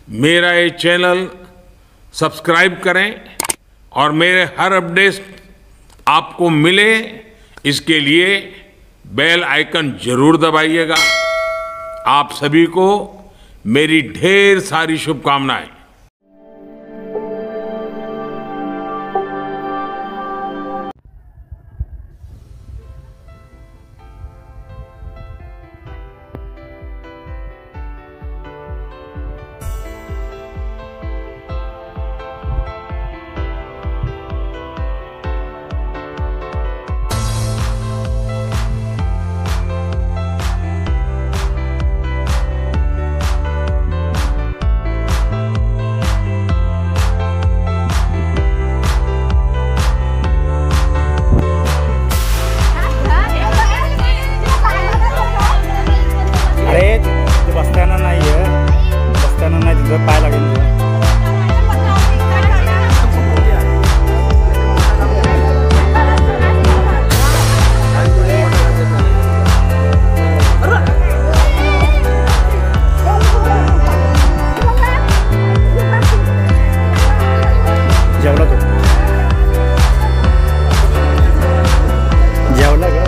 मेरा ये channel subscribe करें और मेरे हर अपडेट आपको मिले, इसके लिए बेल आइकन जरूर दबाइएगा। आप सभी को मेरी ढेर सारी शुभकामनाएं। पाय लागेल जेवला तू जेवला ग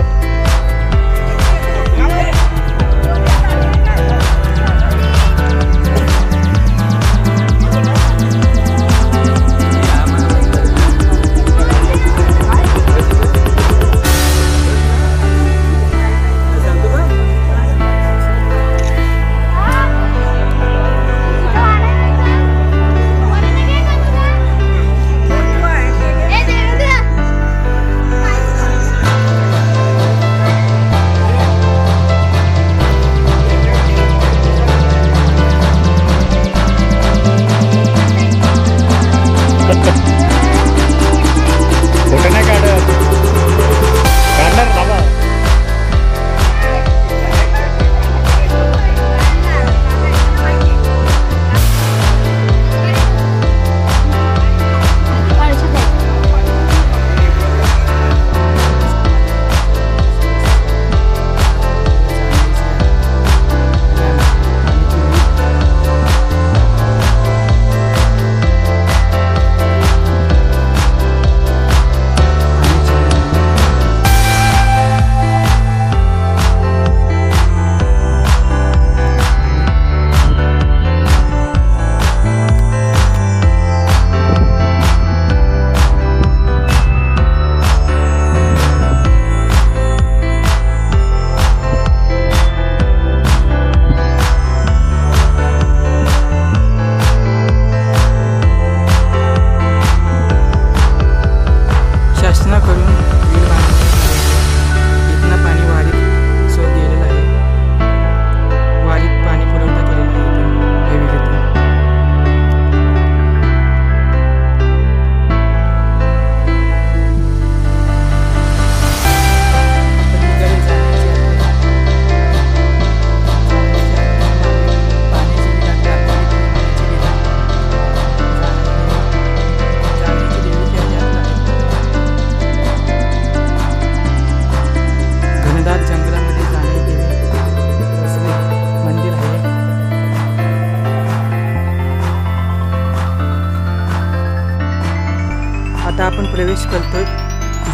आता आपण प्रवेश करतोय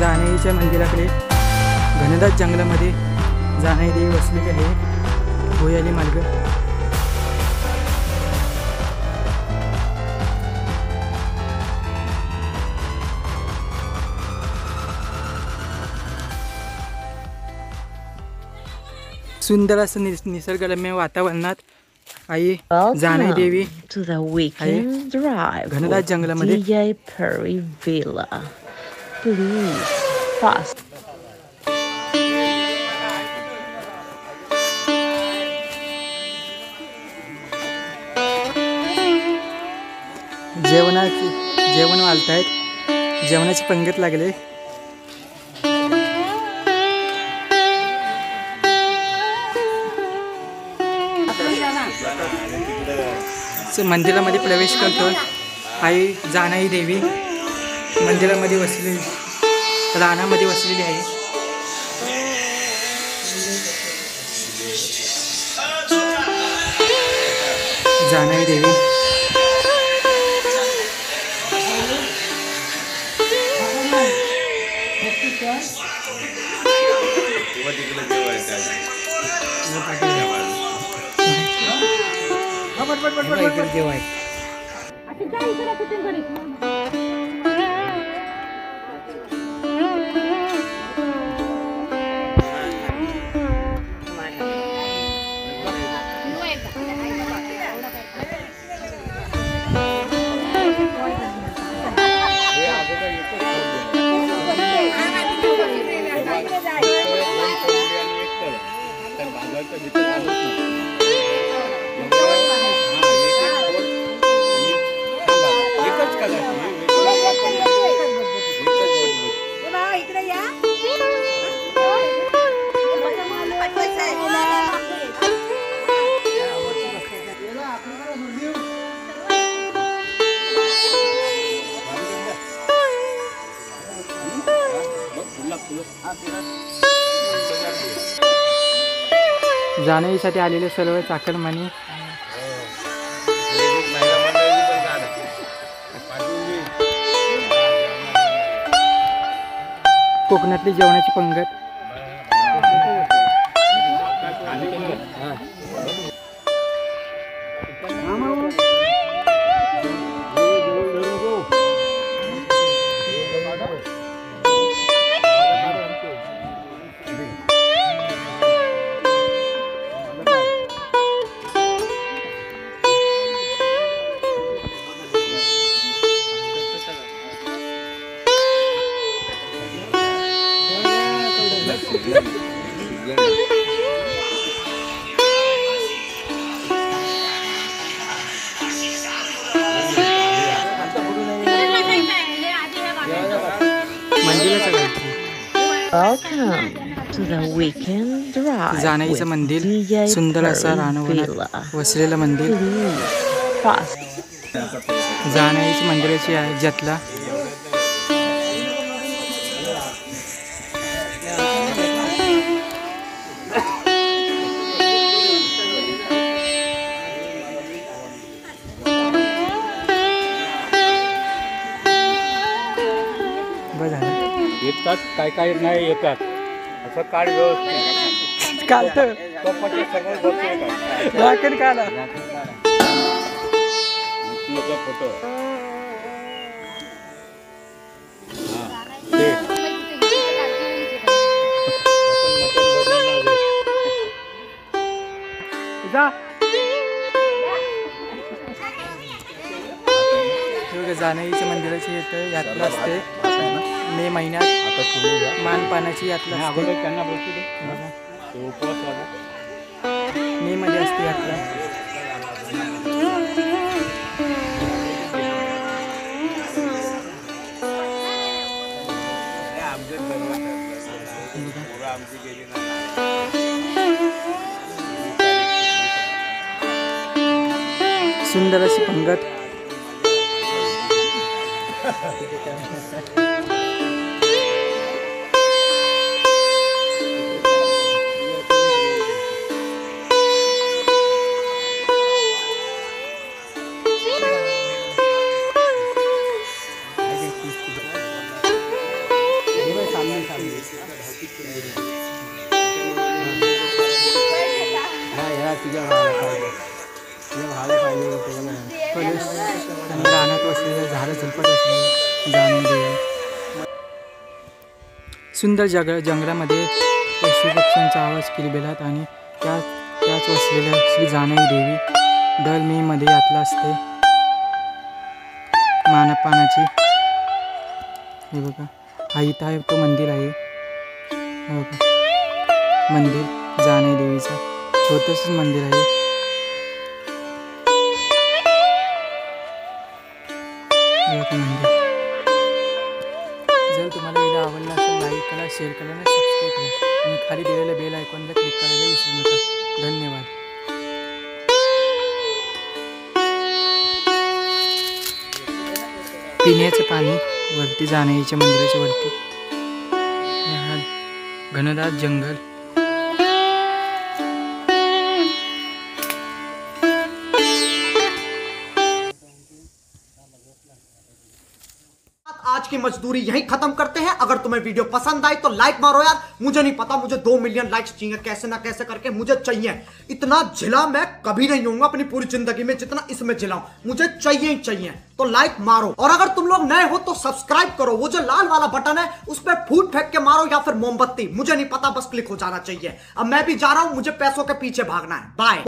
जानाईच्या मंदिराकडे। घनदाट जंगलामध्ये जानाई देवी वसलेली आहे। भोयाली मार्ग सुंदर असं निसर्गरम्य वातावरणात आई Janai Devi to the weekend drive घनदाट जंगलामध्ये DJ Perry Villa. Please fast. जेवण वालतायत, जेवणाची पंगत लागले। मंदिरामध्ये प्रवेश करतो। आई जानाई देवी मंदिरामध्ये बसलेली, रानामध्ये बसलेली आहे। जानाई देवी इकडे जेवाय जाणीसाठी आलेले सर्व चाकरमानी कोकणातली जेवणाची पंगत Welcome to the weekend drive. जानाईचं with मंदिर DJ सुंदर असं Perry रानवनात Villa. वसलेलं मंदिर Please fast. जानाईची मंदिराची आहे जतला येतात काय काय नाही येतात असं काळ व्यवस्थित कालतं कपाटे सगळं बसवतात राखण काला विष्णूचा फोटो जा जानाईच्या मंदिराची येतं यात्रा असते मे महिन्यात आता तुम्ही जा मानपानाची यात्रा असते अगोदर त्यांना बोलतो ते बघा. ते उपवास वाला मे मध्ये असते यात्रा सुंदर अशी पंगत रानात बसलेलं झाडं झुलपत असलेलं जाणून देऊ सुंदर जंगलामध्ये पशुपक्ष्यांचा आवाज किलबिलाट आणि त्याच वसलेल्या श्री जानाई देवी दर मे मध्ये यात्रा असते मानपानाची हे बघा हा इथं आहे तो मंदिर आहे हे बघा मंदिर जानाई देवीचं छोटंसंच मंदिर आहे मंदिर जर तुम्हाला व्हिडिओ आवडला असेल लाईक करा शेअर करा आणि सबस्क्राईब करा आणि खाली दिलेल्या बेल आयकॉनला क्लिक करायला विसरू नका धन्यवाद पिण्याचं पाणी वरती जानाईच्या मंदिराच्या वरती हा घनदाट जंगल आज की मजदूरी यहीं खत्म करते हैं। अगर तुम्हें वीडियो पसंद आई तो लाइक मारो यार। मुझे नहीं पता, मुझे 2 मिलियन लाइक्स चाहिए, कैसे ना कैसे करके मुझे चाहिए। इतना झिला मैं कभी नहीं होऊंगा अपनी पूरी जिंदगी में जितना इसमें झिलाऊं, मुझे चाहिए ही चाहिए। तो लाइक मारो, और अगर तुम लोग नए हो तो सब्सक्राइब करो। वो जो लाल वाला बटन है उस पर फूट फेंक के मारो या फिर मोमबत्ती, मुझे नहीं पता, बस क्लिक हो जाना चाहिए। अब मैं भी जा रहा हूं, मुझे पैसों के पीछे भागना है। बाय।